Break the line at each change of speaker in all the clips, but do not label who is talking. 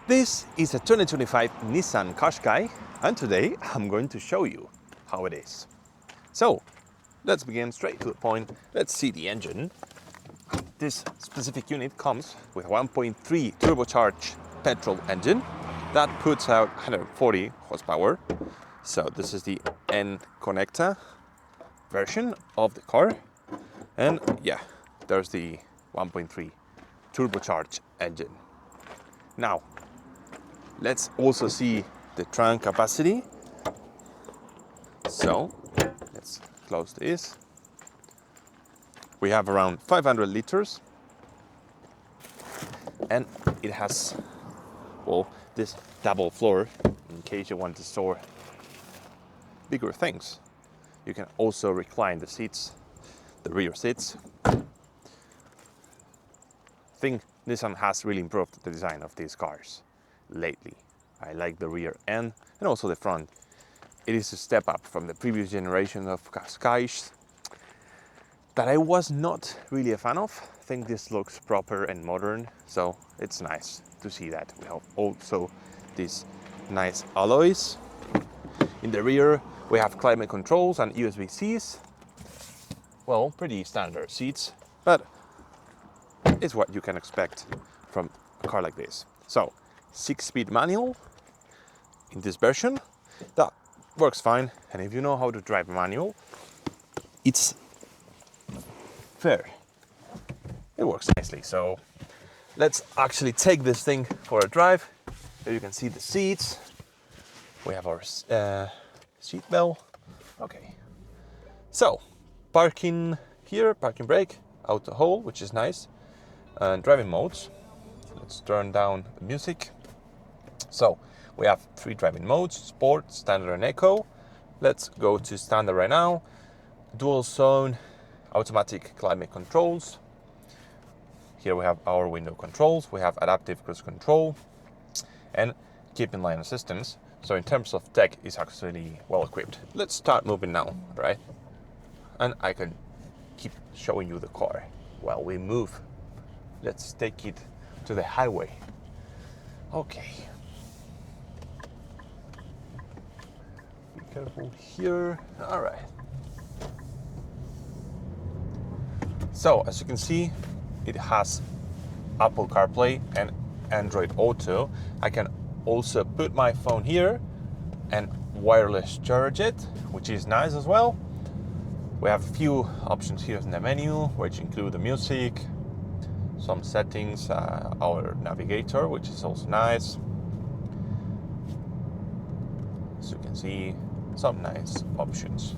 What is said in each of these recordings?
This is a 2025 Nissan Qashqai, and today I'm going to show you how it is. So let's begin straight to the point. Let's see the engine. This specific unit comes with a 1.3 turbocharged petrol engine that puts out 140 horsepower. So this is the N-Connecta version of the car. And yeah, there's the 1.3 turbocharged engine. Now, let's also see the trunk capacity. So let's close this. We have around 500 liters, and it has, well, this double floor in case you want to store bigger things. You can also recline the seats, the rear seats. I think Nissan has really improved the design of these cars lately. I like the rear end and also the front. It is a step up from the previous generation of Qashqais that I was not really a fan of. I think this looks proper and modern, so it's nice to see that. We have also these nice alloys. In the rear, we have climate controls and USB-Cs. Well, pretty standard seats, but it's what you can expect from a car like this. So, 6-speed manual in this version. That works fine, and if you know how to drive a manual, it's fair. It works nicely. So let's actually take this thing for a drive. Here you can see the seats. We have our seat belt. Okay. So parking here, parking brake, auto hold, which is nice, and driving modes. Let's turn down the music. So we have 3 driving modes: Sport, Standard, and Eco. Let's go to Standard right now. Dual zone, automatic climate controls. Here we have our window controls. We have adaptive cruise control and keep in line assistance. So in terms of tech, it's actually well equipped. Let's start moving now, right? And I can keep showing you the car while we move. Let's take it to the highway. Okay. Be careful here. All right. So as you can see, it has Apple CarPlay and Android Auto. I can also put my phone here and wireless charge it, which is nice as well. We have a few options here in the menu, which include the music, some settings, our navigator, which is also nice. As you can see, some nice options.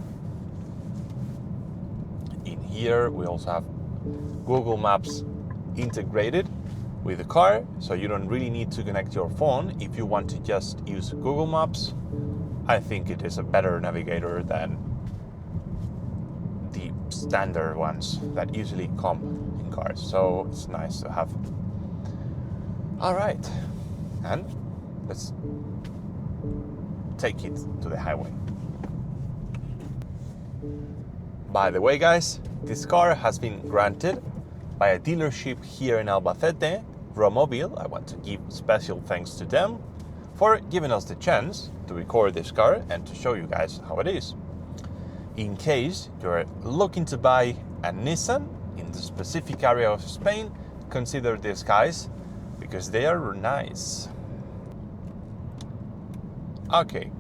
In here, we also have Google Maps integrated with the car, so you don't really need to connect your phone if you want to just use Google Maps. I think it is a better navigator than the standard ones that usually come in cars, so it's nice to have. All right, and let's take it to the highway. By the way, guys, this car has been granted by a dealership here in Albacete, Romobile. I want to give special thanks to them for giving us the chance to record this car and to show you guys how it is. In case you're looking to buy a Nissan in the specific area of Spain, consider these guys because they are nice. Okay,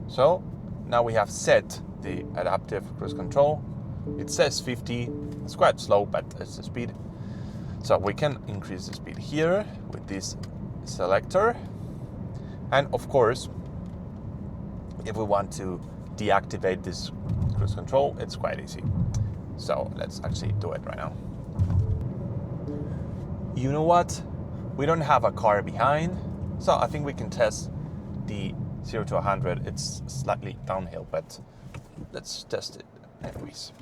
so now we have set the adaptive cruise control. It says 50, it's quite slow, but it's the speed. So we can increase the speed here with this selector. And of course, if we want to deactivate this cruise control, it's quite easy. So let's actually do it right now. You know what? We don't have a car behind, so I think we can test the 0 to 100. It's slightly downhill, but let's test it anyways.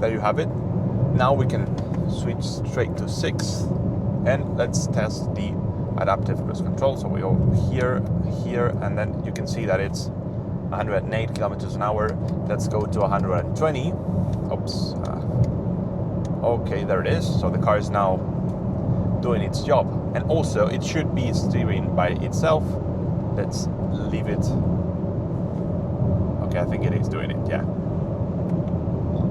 There you have it. Now we can switch straight to 6 and let's test the adaptive cruise control. So we go here, here, and then you can see that it's 108 kilometers an hour. Let's go to 120. Oops. Okay, there it is. So the car is now doing its job. And also it should be steering by itself. Let's leave it. Okay, I think it is doing it, yeah.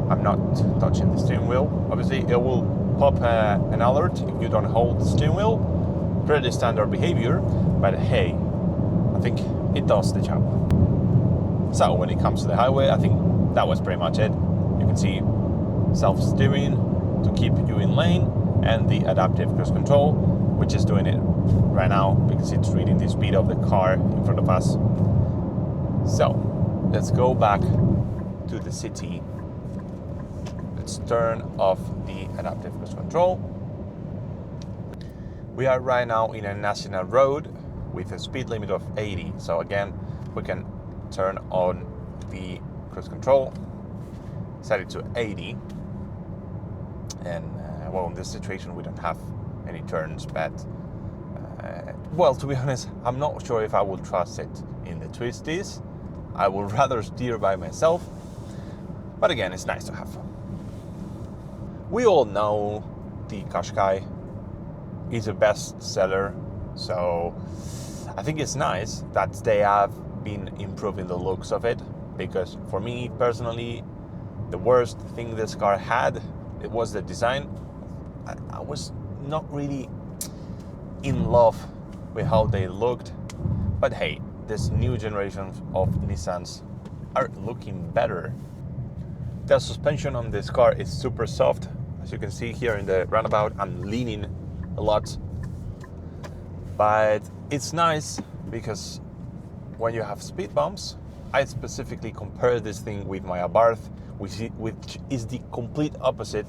I'm not touching the steering wheel. Obviously, it will pop an alert if you don't hold the steering wheel. Pretty standard behavior, but hey, I think it does the job. So when it comes to the highway, I think that was pretty much it. You can see self-steering to keep you in lane, and the adaptive cruise control, which is doing it right now because it's reading the speed of the car in front of us. So let's go back to the city. Let's turn off the adaptive cruise control. We are right now in a national road with a speed limit of 80. So again, we can turn on the cruise control, set it to 80. And well, in this situation, we don't have any turns, but well, to be honest, I'm not sure if I will trust it in the twisties. I would rather steer by myself, but again, it's nice to have fun. We all know the Qashqai is a best seller, so I think it's nice that they have been improving the looks of it, because for me personally, the worst thing this car had, it was the design. I was not really in love with how they looked, but hey, this new generation of Nissans are looking better. The suspension on this car is super soft. As you can see here in the roundabout, I'm leaning a lot, but it's nice because when you have speed bumps, I specifically compare this thing with my Abarth, which is the complete opposite.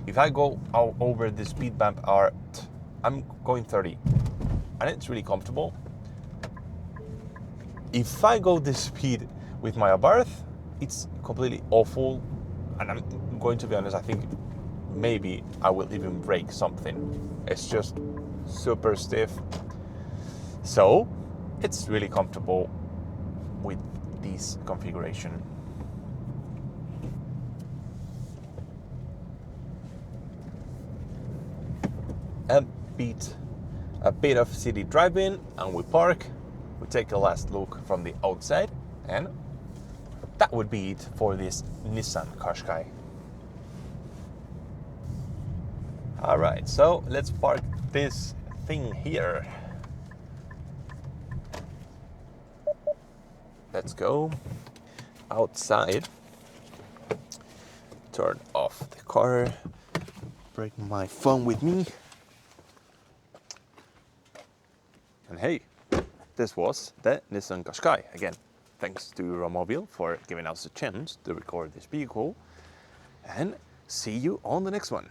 If I go out over the speed bump, I'm going 30, and it's really comfortable. If I go this speed with my Abarth, it's completely awful, and I'm going to be honest, I think maybe I will even break something. It's just super stiff. So it's really comfortable with this configuration. A bit of city driving, and we park. We take a last look from the outside, and that would be it for this Nissan Qashqai. All right, so let's park this thing here. Let's go outside, turn off the car, bring my phone with me, and hey, this was the Nissan Qashqai. Again, thanks to Euromobile for giving us a chance to record this vehicle, and see you on the next one.